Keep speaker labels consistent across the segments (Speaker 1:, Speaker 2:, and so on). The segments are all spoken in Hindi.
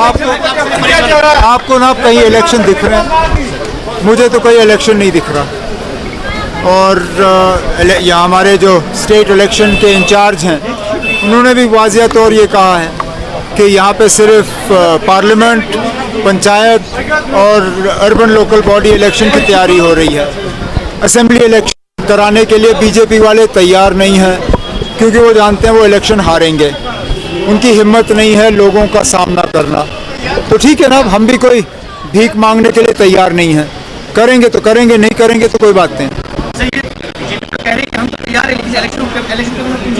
Speaker 1: आपको ना कहीं इलेक्शन दिख रहे हैं, मुझे तो कोई इलेक्शन नहीं दिख रहा। और यहाँ हमारे जो स्टेट इलेक्शन के इंचार्ज हैं उन्होंने भी वाज़िया तौर ये कहा है कि यहाँ पे सिर्फ पार्लियामेंट, पंचायत और अर्बन लोकल बॉडी इलेक्शन की तैयारी हो रही है। असेंबली इलेक्शन कराने के लिए बीजेपी वाले तैयार नहीं हैं, क्योंकि वो जानते हैं वो इलेक्शन हारेंगे। उनकी हिम्मत नहीं है लोगों का सामना करना। तो ठीक है ना, हम भी कोई भीख मांगने के लिए तैयार नहीं हैं। करेंगे तो करेंगे, नहीं करेंगे तो कोई बात नहीं।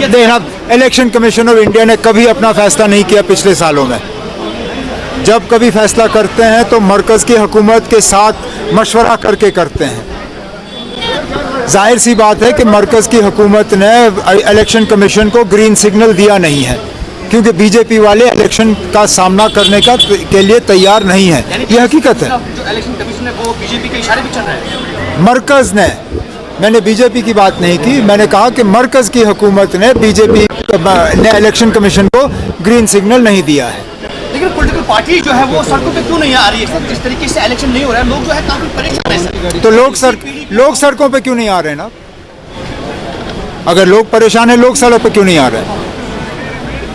Speaker 1: देखना, इलेक्शन कमीशन ऑफ इंडिया ने कभी अपना फैसला नहीं किया पिछले सालों में। जब कभी फैसला करते हैं तो मरकज़ की हुकूमत के साथ मशवरा करके करते हैं। जाहिर सी बात है कि मरकज़ की हुकूमत ने इलेक्शन कमीशन को ग्रीन सिग्नल दिया नहीं है, क्योंकि बीजेपी वाले इलेक्शन का सामना करने के लिए तैयार नहीं है। ये हकीकत है।
Speaker 2: जो इलेक्शन कमीशन है वो बीजेपी के इशारे पे चल रहा है।
Speaker 1: मरकज़ ने, मैंने बीजेपी की बात नहीं की, मैंने कहा कि मरकज़ की हुकूमत ने बीजेपी ने इलेक्शन कमीशन को ग्रीन सिग्नल नहीं दिया है।
Speaker 2: लेकिन पॉलिटिकल पार्टी जो है वो सड़कों पे क्यों नहीं आ रही है? जिस तरीके से इलेक्शन नहीं हो रहा है, लोग जो है काफी परेशान है।
Speaker 1: तो लोग सड़कों पे क्यों नहीं आ रहे ना? अगर लोग परेशान है, लोग सड़क पे क्यों नहीं आ रहे हैं?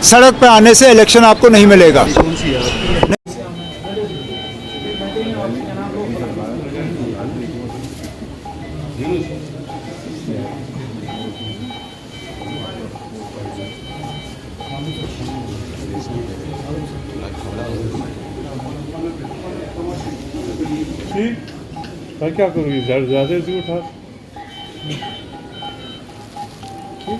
Speaker 1: सड़क पे आने से इलेक्शन आपको नहीं मिलेगा।
Speaker 3: ठीक, मैं क्या करूँगी? ज़्यादा से उठा ठीक,